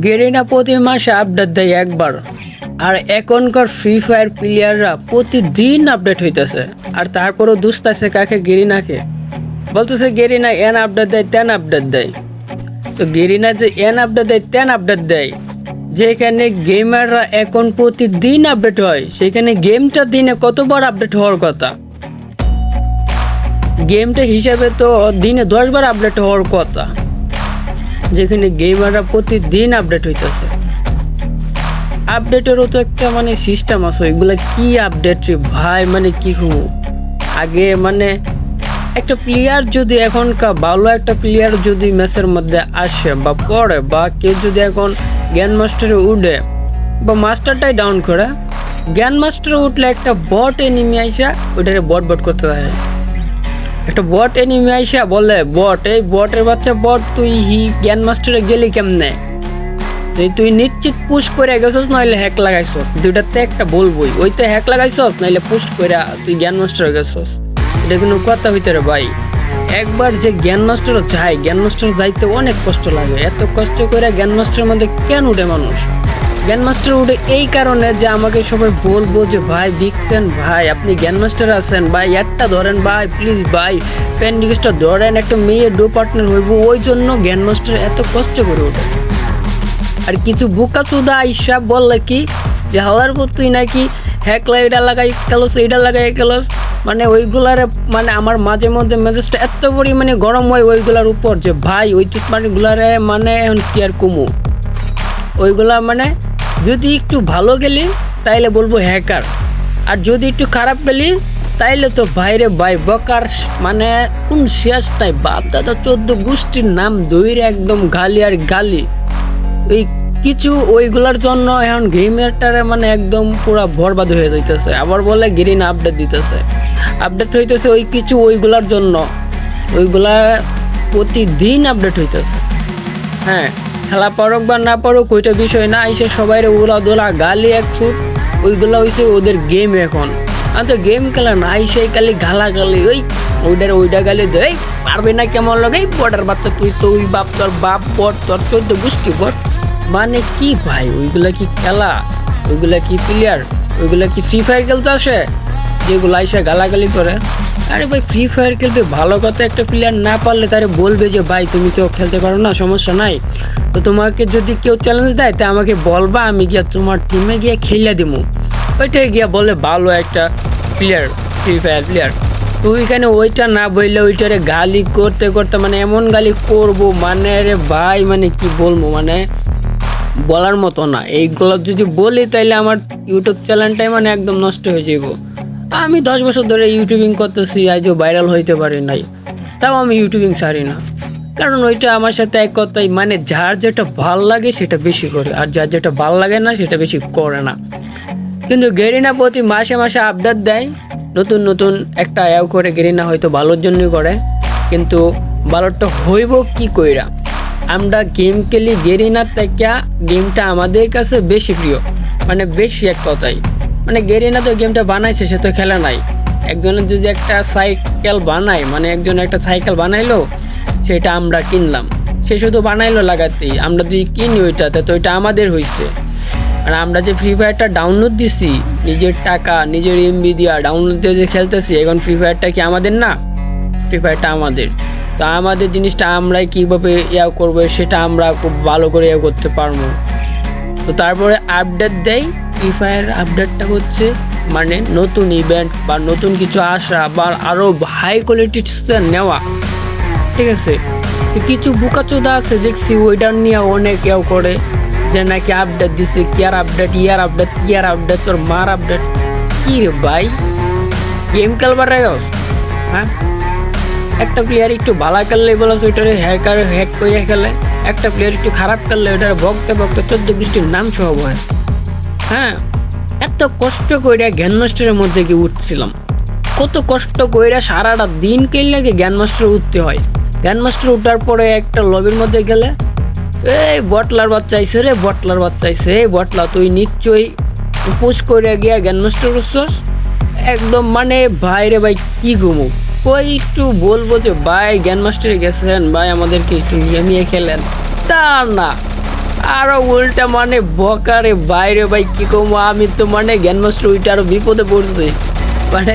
Garena প্রতি মাসে update দেয় একবার। আর এখনকার ফ্রি ফায়ার প্লেয়াররা প্রতিদিন আপডেট হইতেছে। আর তারপরও দুস্তাছে কাকে? গেরিনাকে। বলতেছে গেরিনা এন আপডেট দেয়, তেন আপডেট দেয়। তো গেরিনা যে এন আপডেট দেয়, তেন আপডেট দেয়, যেখানে গেমাররা এখন প্রতিদিন আপডেট হয়, সেখানে গেমটা দিনে কতবার আপডেট হওয়ার কথা? গেমটা হিসাবে তো দিনে 10 বার আপডেট হওয়ার কথা, যেখানে গেমাররা প্রতিদিন আপডেট হইতেছে। আপডেটেরও তো একটা সিস্টেম আছে। এগুলা কি আপডেট রে ভাই, কি হবো? আগে একটা প্লেয়ার যদি এখনকার ভালো একটা প্লেয়ার যদি ম্যাচের মধ্যে আসে বা পড়ে, বা কেউ যদি এখন গ্র্যান্ড মাস্টারে উঠে বা মাস্টারটাই ডাউন করে, গ্র্যান্ড মাস্টারে উঠলে একটা বট এনিমি আইসা ওইটারে বট বট করতে থাকে। একটা বট এনিমি আইসা বলে, বট এই বটের বাচ্চা বট, তুই গ্র্যান্ড মাস্টারে গেলি কেমনে? তুই নিশ্চিত পুশ করে গেছস নইলে হ্যাক লাগাইছস, দুইটাতে একটা বলবই। ওই তো হ্যাক লাগাইছস নইলে পুশ করে তুই জ্ঞান মাস্টার গেছস। এটা কোনো কথা হইতে রে ভাই? একবার যে জ্ঞান মাস্টার যায়, জ্ঞান মাস্টার যাইতে অনেক কষ্ট লাগে। এত কষ্ট করে জ্ঞান মাস্টারের মধ্যে কেন উঠে মানুষ? জ্ঞান মাস্টার উঠে এই কারণে যে আমাকে সবাই বলবো যে ভাই বিগ ফ্যান ভাই, আপনি জ্ঞান মাস্টার আছেন ভাই, একটা ধরেন ভাই প্লিজ ভাই, ফ্যান রিকোয়েস্টটা ধরেন, একটা মেয়ে ডো পার্টনার হইব। ওই জন্য জ্ঞান মাস্টার এত কষ্ট করে ওঠে। আর কিছু বোকা চুদা আইসা বললে কি যে হাওয়ার পর তুই নাকি হ্যাক এটা লাগাই খেলোস, এইটা লাগাই খেলোস, ওইগুলার আমার মাঝে মধ্যে মেজাজটা এত পরিমাণে গরম হয় ওইগুলার উপর যে ভাই ওই চুটমানিগুলারে এখন কি আর কমু। ওইগুলা যদি একটু ভালো গেলি তাইলে বলবো হ্যাকার, আর যদি একটু খারাপ গেলি তাইলে তো বাইরে ভাই বকার কোন শেষ নাই। বাপ দাদা 14 গোষ্ঠীর নাম দইরে একদম গালি আর গালি। ওই কিছু ওইগুলার জন্য এখন গেমেরটারে একদম পুরা বরবাদ হয়ে যাইতেছে। আবার বলে গেরিনা আপডেট দিতেছে, আপডেট হইতেছে ওই কিছু ওইগুলার জন্য। ওইগুলা প্রতিদিন আপডেট হইতেছে। হ্যাঁ, খেলা পারুক বা না পারুক ওইটা বিষয় না, এসে সবাই ওলা দোলা গালি এক ছুট, ওইগুলা হইছে ওদের গেম। এখন আমি তো গেম খেলা না, আইসে খালি গালা গালি, ওইটা গালি দেয় পারবে না কেমন লাগে বটার বাচ্চা, তুই তো ওই বাপ, তোর বাপ বট, তোর 14 গোষ্ঠী বট। কি ভাই, ওইগুলা কি খেলা? ওইগুলা কি প্লেয়ার? ওইগুলা কি ফ্রি ফায়ার খেলতে আসে যেগুলো আইসা গালাগালি করে? আরে ভাই ফ্রি ফায়ার খেলতে ভালো কথা, একটা প্লেয়ার না পারলে তারে বলবে যে ভাই তুমি তো খেলতে পারো না, সমস্যা নাই। তো তোমাকে যদি কেউ চ্যালেঞ্জ দেয় তা আমাকে বলবা, আমি গিয়া তোমার টিমে গিয়ে খেলে দিবো। ওইটাই গিয়া বলে ভালো একটা প্লেয়ার, ফ্রি ফায়ার প্লেয়ার। তো ওইখানে ওইটা না বললে ওইটারে গালি করতে করতে এমন গালি করবো রে ভাই, কি বলবো, বলার মতো না। এইগুলো যদি বলি তাইলে আমার ইউটিউব চ্যানেলটাই একদম নষ্ট হয়ে যাব। আমি 10 বছর ধরে ইউটিউবিং করতেছি, আজও ভাইরাল হইতে পারি নাই, তাও আমি ইউটিউবিং ছাড়ি না। কারণ ওইটা আমার সাথে এক কথাই যার যেটা ভাল লাগে সেটা বেশি করে, আর যার যেটা ভাল লাগে না সেটা বেশি করে না। কিন্তু গেরিনা প্রতি মাসে মাসে আপডেট দেয়, নতুন নতুন একটা অ্যাও করে। গেরিনা হয়তো ভালোর জন্যই করে, কিন্তু ভালোটা হইব কি কইরা? আমরা গেম খেলি গেরিনার থেকে, গেমটা আমাদের কাছে বেশি প্রিয়, বেশি এক কথাই। গেরিনা তো গেমটা বানাইছে, সে তো খেলা নাই। একজনের যদি একটা সাইকেল বানায়, একজন একটা সাইকেল বানাইলো, সেটা আমরা কিনলাম, সে শুধু বানাইলো লাগাতেই, আমরা যদি কিনি ওইটাতে তো ওইটা আমাদের হয়েছে। আর আমরা যে ফ্রি ফায়ারটা ডাউনলোড দিছি নিজের টাকা, নিজের এমবি দিয়া ডাউনলোড দিয়ে যে খেলতেছি, এখন ফ্রি ফায়ারটা কি আমাদের না? ফ্রি ফায়ারটা আমাদের। তো আমাদের জিনিসটা আমরাই কীভাবে করবো সেটা আমরা খুব ভালো করে করতে পারবো। তো তারপরে আপডেট দেয়। ফ্রি ফায়ার আপডেটটা হচ্ছে নতুন ইভেন্ট বা নতুন কিছু আসা বা আরও হাই কোয়ালিটির নেওয়া, ঠিক আছে? তো কিছু বোকাচোদা আছে দেখছি ওইটা নিয়ে অনেক করে যে নাকি আপডেট দিছে, কেয়ার আপডেট, ইয়ার আপডেট, ইয়ার আপডেট, তোর মার আপডেট। কি রে ভাই, গেম খেলবার রাখস? হ্যাঁ, একটা প্লেয়ার একটু ভালো খেললে বলো ওইটারে হ্যাক করে খেলে, একটা প্লেয়ার একটু খারাপ খেললে ওইটারে বকতে বকতে 14 গোষ্ঠীর নাম সহ হয়। হ্যাঁ, এত কষ্ট কইরা জ্ঞান মাস্টারের মধ্যে গিয়ে উঠছিলাম, কত কষ্ট কইরা সারাটা দিন খেললে জ্ঞান মাস্টার উঠতে হয়। জ্ঞান মাস্টার উঠার পরে একটা লবির মধ্যে গেলে, এই বটলার বাচ্চা আইসে রে, বটলার বাচ্চা আইসে, এই বটলা তুই নিশ্চয়ই পুশ করে গিয়া জ্ঞান মাস্টার করছস একদম। ভাই রে ভাই কি ঘুমু, ওই একটু বলবো যে ভাই জ্ঞান মাস্টারে গেছেন ভাই, আমাদেরকে একটু নিয়ে খেলেন, তা না। আরো উল্টা মানে বকারে বাইরে ভাই কি কমো, আমি তো মানে গ্যানমাস্টার ওইটা আরো বিপদে পড়ছি। মানে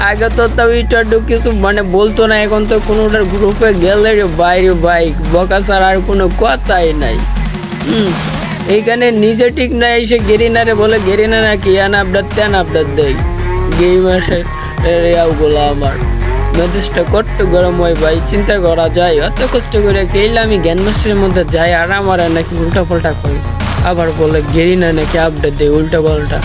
আগে তো ওইটা কিছু মানে বলতো না, এখন তো কোনোটার গ্রুপে গেলে রে বাইরে বাইক বকা ছাড়া আর কোনো কথাই নাই। এইখানে নিজে ঠিক না এসে গেরিনারে বলে গেরিনা নাকি ইয়ান আপডেট তেন আপডেট দেয় গেমার রেয়াগুলো। আমার মেজাজটা কত গরম হয় ভাই, চিন্তা করা যায় অত কষ্ট করে খেলে আমি গ্যানমাস্টারের মধ্যে যাই আর আমার নাকি উল্টা পাল্টা করি, আবার বলে গেরিনা নাকি আপডেট দেয় উল্টা পাল্টা।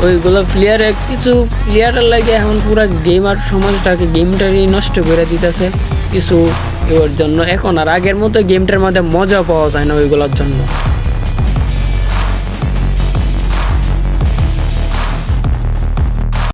ওইগুলো প্লেয়ারে কিছু প্লেয়ারের লাগে এখন পুরো গেমার সমাজটাকে গেমটারই নষ্ট করে দিতেছে কিছু ওর জন্য। এখন আর আগের মতো গেমটার মধ্যে মজা পাওয়া যায় না ওইগুলোর জন্য।